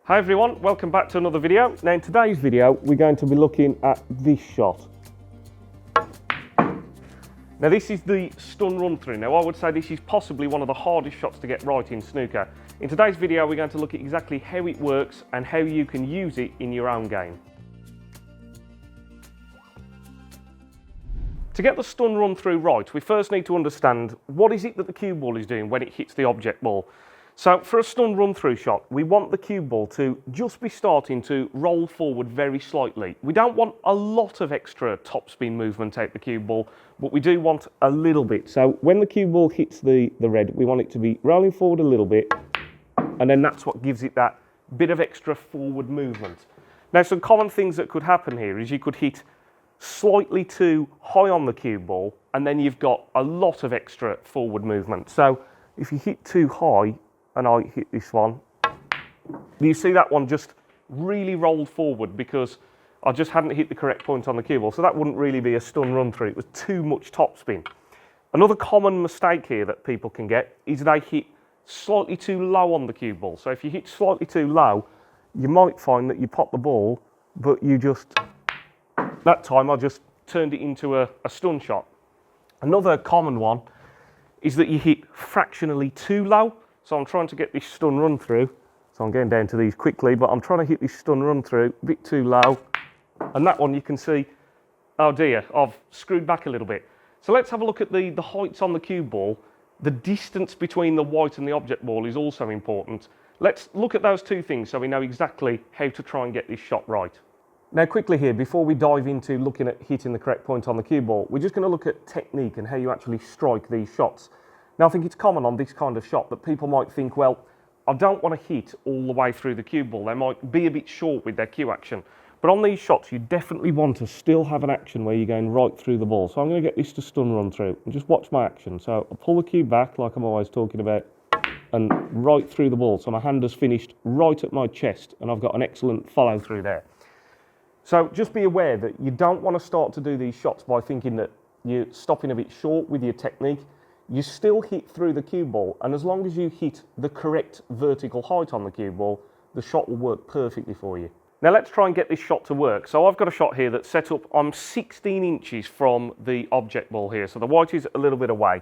Hi everyone, welcome back to another video. Now in today's video, we're going to be looking at this shot. Now this is the stun run through. Now I would say this is possibly one of the hardest shots to get right in snooker. In today's video, we're going to look at exactly how it works and how you can use it in your own game. To get the stun run through right, we first need to understand what is it that the cue ball is doing when it hits the object ball. So for a stun run through shot, we want the cue ball to just be starting to roll forward very slightly. We don't want a lot of extra topspin movement out the cue ball, but we do want a little bit. So when the cue ball hits the red, we want it to be rolling forward a little bit, and then that's what gives it that bit of extra forward movement. Now some common things that could happen here is you could hit slightly too high on the cue ball, and then you've got a lot of extra forward movement. So if you hit too high, and I hit this one, you see that one just really rolled forward because I just hadn't hit the correct point on the cue ball. So that wouldn't really be a stun run through. It was too much topspin. Another common mistake here that people can get is they hit slightly too low on the cue ball. So if you hit slightly too low, you might find that you pop the ball, but you just, that time I just turned it into a stun shot. Another common one is that you hit fractionally too low. So I'm trying to get this stun run through. So I'm going down to these quickly, but I'm trying to hit this stun run through a bit too low. And that one you can see, oh dear, I've screwed back a little bit. So let's have a look at the heights on the cue ball. The distance between the white and the object ball is also important. Let's look at those two things so we know exactly how to try and get this shot right. Now quickly here, before we dive into looking at hitting the correct point on the cue ball, we're just going to look at technique and how you actually strike these shots. Now I think it's common on this kind of shot that people might think, well, I don't want to hit all the way through the cue ball. They might be a bit short with their cue action. But on these shots, you definitely want to still have an action where you're going right through the ball. So I'm going to get this to stun run through and just watch my action. So I'll pull the cue back like I'm always talking about and right through the ball. So my hand has finished right at my chest and I've got an excellent follow through there. So just be aware that you don't want to start to do these shots by thinking that you're stopping a bit short with your technique. You still hit through the cue ball, and as long as you hit the correct vertical height on the cue ball, the shot will work perfectly for you. Now let's try and get this shot to work. So I've got a shot here that's set up, I'm 16 inches from the object ball here, so the white is a little bit away.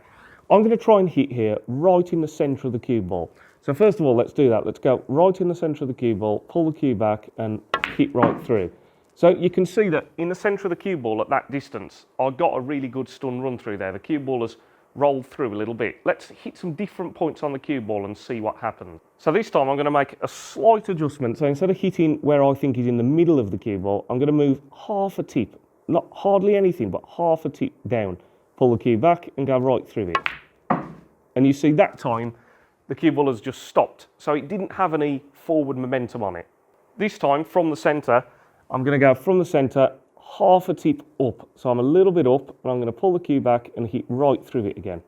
I'm going to try and hit here right in the centre of the cue ball. So first of all, let's do that. Let's go right in the centre of the cue ball, pull the cue back and hit right through. So you can see that in the centre of the cue ball at that distance, I got a really good stun run through there. The cue ball has rolled through a little bit. Let's hit some different points on the cue ball and see what happens. So this time I'm going to make a slight adjustment. So instead of hitting where I think is in the middle of the cue ball, I'm going to move half a tip, not hardly anything, but half a tip down. Pull the cue back and go right through it. And you see that time the cue ball has just stopped. So it didn't have any forward momentum on it. This time from the centre, I'm going to go from the centre half a tip up. So I'm a little bit up and I'm going to pull the cue back and hit right through it again.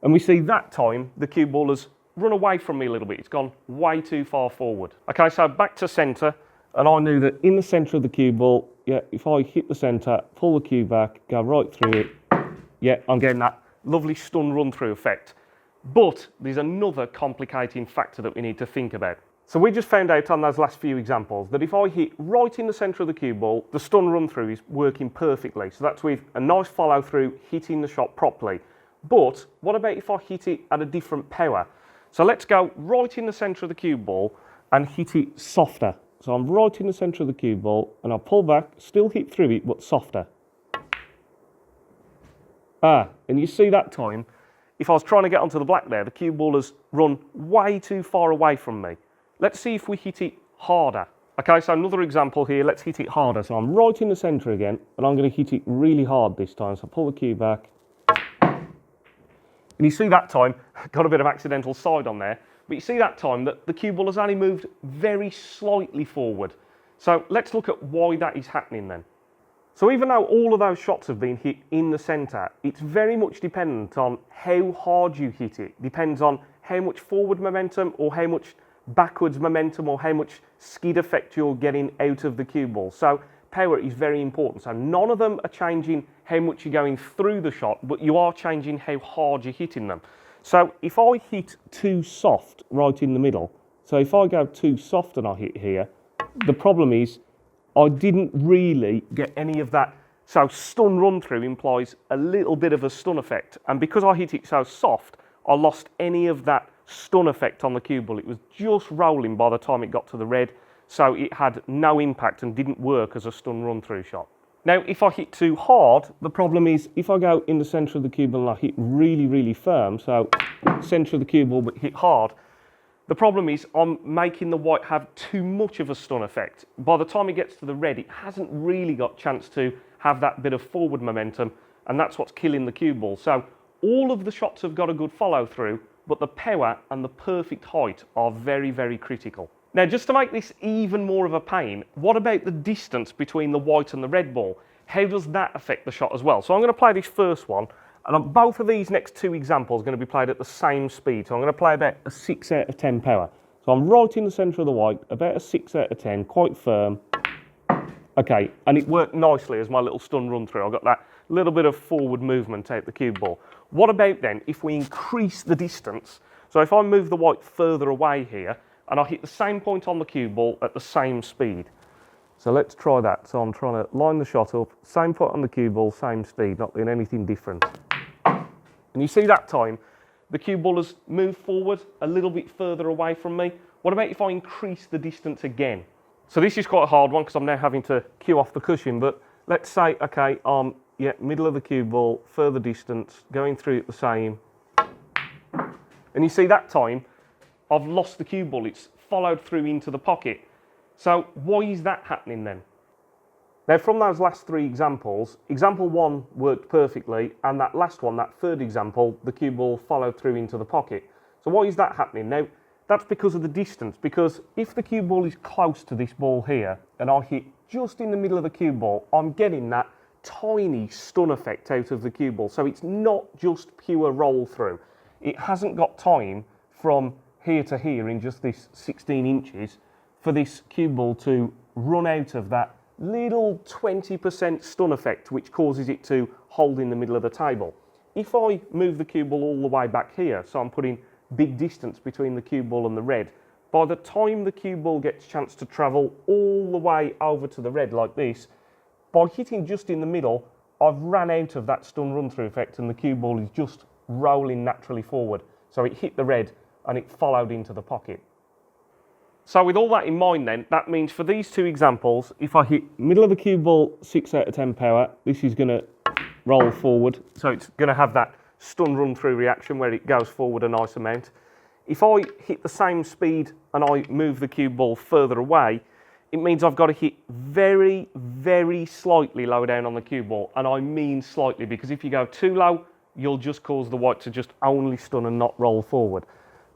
And we see that time the cue ball has run away from me a little bit. It's gone way too far forward. Okay, so back to centre, and I knew that in the centre of the cue ball, yeah, if I hit the centre, pull the cue back, go right through it, yeah, I'm getting that lovely stun run through effect. But there's another complicating factor that we need to think about. So we just found out on those last few examples that if I hit right in the centre of the cue ball, the stun run through is working perfectly. So that's with a nice follow through, hitting the shot properly. But what about if I hit it at a different power? So let's go right in the centre of the cue ball and hit it softer. So I'm right in the centre of the cue ball and I'll pull back, still hit through it, but softer. And you see that time, if I was trying to get onto the black there, the cue ball has run way too far away from me. Let's see if we hit it harder. Okay, so another example here, let's hit it harder. So I'm right in the centre again, and I'm going to hit it really hard this time. So pull the cue back. And you see that time, got a bit of accidental side on there, but you see that time that the cue ball has only moved very slightly forward. So let's look at why that is happening then. So even though all of those shots have been hit in the centre, it's very much dependent on how hard you hit it. Depends on how much forward momentum or how much backwards momentum or how much skid effect you're getting out of the cue ball. So power is very important. So none of them are changing how much you're going through the shot, but you are changing how hard you're hitting them. So if I hit too soft right in the middle, So if I go too soft and I hit here, the problem is I didn't really get any of that. So stun run through implies a little bit of a stun effect. And because I hit it so soft, I lost any of that stun effect on the cue ball. It was just rolling by the time it got to the red. So it had no impact and didn't work as a stun run through shot. Now, if I hit too hard, the problem is if I go in the centre of the cue ball and I hit really, really firm, so centre of the cue ball but hit hard, the problem is I'm making the white have too much of a stun effect. By the time it gets to the red, it hasn't really got a chance to have that bit of forward momentum, and that's what's killing the cue ball. So all of the shots have got a good follow through, but the power and the perfect height are very, very critical. Now, just to make this even more of a pain, what about the distance between the white and the red ball? How does that affect the shot as well? So I'm going to play this first one, and on both of these next two examples are going to be played at the same speed. So I'm going to play about a 6 out of 10 power. So I'm right in the centre of the white, about a 6 out of 10, quite firm. Okay, and it worked nicely as my little stun run through. I got that little bit of forward movement out the cue ball. What about then if we increase the distance? So if I move the white further away here, and I hit the same point on the cue ball at the same speed. So let's try that. So I'm trying to line the shot up, same point on the cue ball, same speed, not doing anything different. And you see that time, the cue ball has moved forward a little bit further away from me. What about if I increase the distance again? So this is quite a hard one because I'm now having to cue off the cushion, but let's say, okay, middle of the cue ball, further distance, going through it the same. And you see that time, I've lost the cue ball, it's followed through into the pocket. So why is that happening then? Now from those last three examples, example one worked perfectly, and that last one, that third example, the cue ball followed through into the pocket. So why is that happening? Now that's because of the distance, because if the cue ball is close to this ball here, and I hit just in the middle of the cue ball, I'm getting that tiny stun effect out of the cue ball. So it's not just pure roll through. It hasn't got time from here to here in just this 16 inches for this cue ball to run out of that little 20% stun effect which causes it to hold in the middle of the table. If I move the cue ball all the way back here, so I'm putting big distance between the cue ball and the red, by the time the cue ball gets a chance to travel all the way over to the red like this, by hitting just in the middle, I've ran out of that stun run through effect and the cue ball is just rolling naturally forward. So it hit the red and it followed into the pocket. So with all that in mind then, that means for these two examples, if I hit middle of the cue ball 6 out of 10 power, this is going to roll forward. So it's going to have that stun run through reaction where it goes forward a nice amount. If I hit the same speed and I move the cue ball further away, it means I've got to hit very, very slightly lower down on the cue ball. And I mean slightly, because if you go too low, you'll just cause the white to just only stun and not roll forward.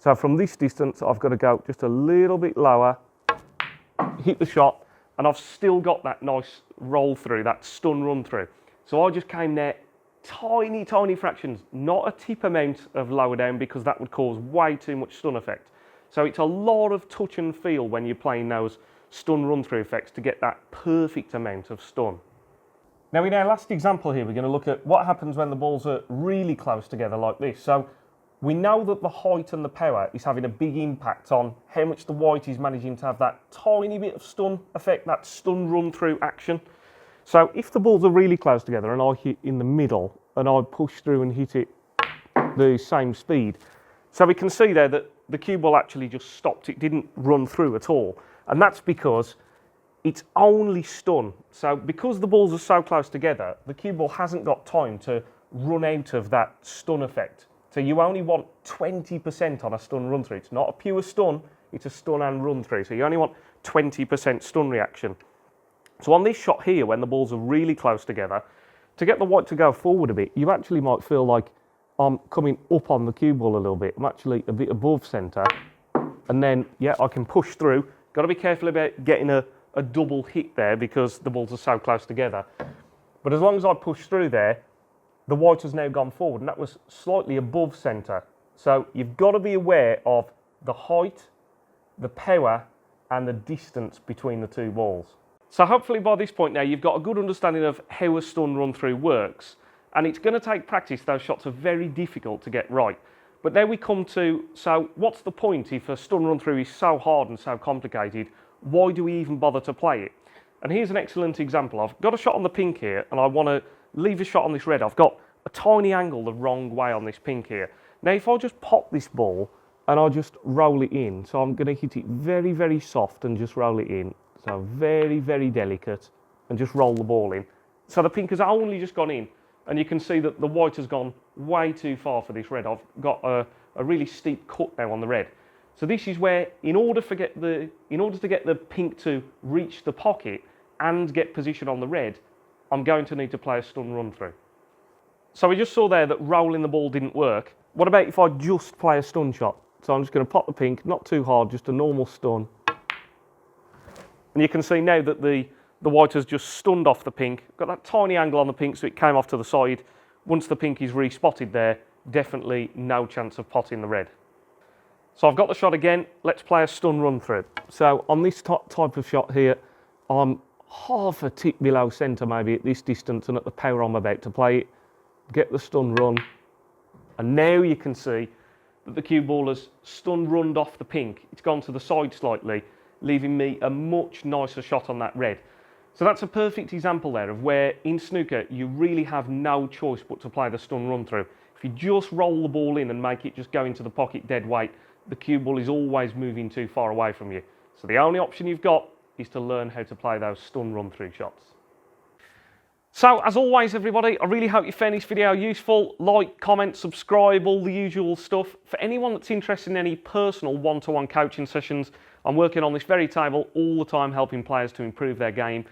So from this distance, I've got to go just a little bit lower, hit the shot, and I've still got that nice roll through, that stun run through. So I just came there, tiny, tiny fractions, not a tip amount of lower down because that would cause way too much stun effect. So it's a lot of touch and feel when you're playing those stun run through effects to get that perfect amount of stun. Now in our last example here, we're going to look at what happens when the balls are really close together like this. So we know that the height and the power is having a big impact on how much the white is managing to have that tiny bit of stun effect, that stun run through action. So if the balls are really close together and I hit in the middle and I push through and hit it the same speed, so we can see there that the cue ball actually just stopped, it didn't run through at all. And that's because it's only stun. So because the balls are so close together, the cue ball hasn't got time to run out of that stun effect. So you only want 20% on a stun run through. It's not a pure stun, it's a stun and run through. So you only want 20% stun reaction. So on this shot here, when the balls are really close together, to get the white to go forward a bit, you actually might feel like I'm coming up on the cue ball a little bit. I'm actually a bit above centre. And then, yeah, I can push through. Got to be careful about getting a double hit there because the balls are so close together. But as long as I push through there, the white has now gone forward, and that was slightly above centre. So you've got to be aware of the height, the power, and the distance between the two balls. So hopefully by this point now, you've got a good understanding of how a stun run through works, and it's going to take practice. Those shots are very difficult to get right. But now we come to, so what's the point if a stun run through is so hard and so complicated? Why do we even bother to play it? And here's an excellent example. I've got a shot on the pink here, and I want to leave a shot on this red. I've got a tiny angle the wrong way on this pink here. Now, if I just pop this ball and I just roll it in, so I'm going to hit it very, very soft and just roll it in. So very, very delicate, and just roll the ball in. So the pink has only just gone in, and you can see that the white has gone way too far for this red. I've got a really steep cut now on the red. So this is where, in order to get the pink to reach the pocket and get position on the red, I'm going to need to play a stun run through. So we just saw there that rolling the ball didn't work. What about if I just play a stun shot? So I'm just going to pop the pink, not too hard, just a normal stun. And you can see now that the white has just stunned off the pink. Got that tiny angle on the pink, so it came off to the side. Once the pink is respotted there, definitely no chance of potting the red. So I've got the shot again. Let's play a stun run through. So on this type of shot here, I'm half a tick below centre maybe at this distance and at the power I'm about to play it. Get the stun run. And now you can see that the cue ball has stun runned off the pink. It's gone to the side slightly, leaving me a much nicer shot on that red. So that's a perfect example there of where in snooker you really have no choice but to play the stun run through. If you just roll the ball in and make it just go into the pocket dead weight, the cue ball is always moving too far away from you. So the only option you've got is to learn how to play those stun run through shots. So as always everybody, I really hope you found this video useful. Like, comment, subscribe, all the usual stuff. For anyone that's interested in any personal one-to-one coaching sessions, I'm working on this very table all the time helping players to improve their game.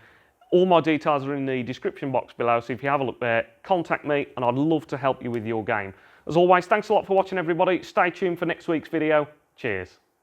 All my details are in the description box below, so if you have a look there, contact me and I'd love to help you with your game. As always, thanks a lot for watching everybody. Stay tuned for next week's video. Cheers.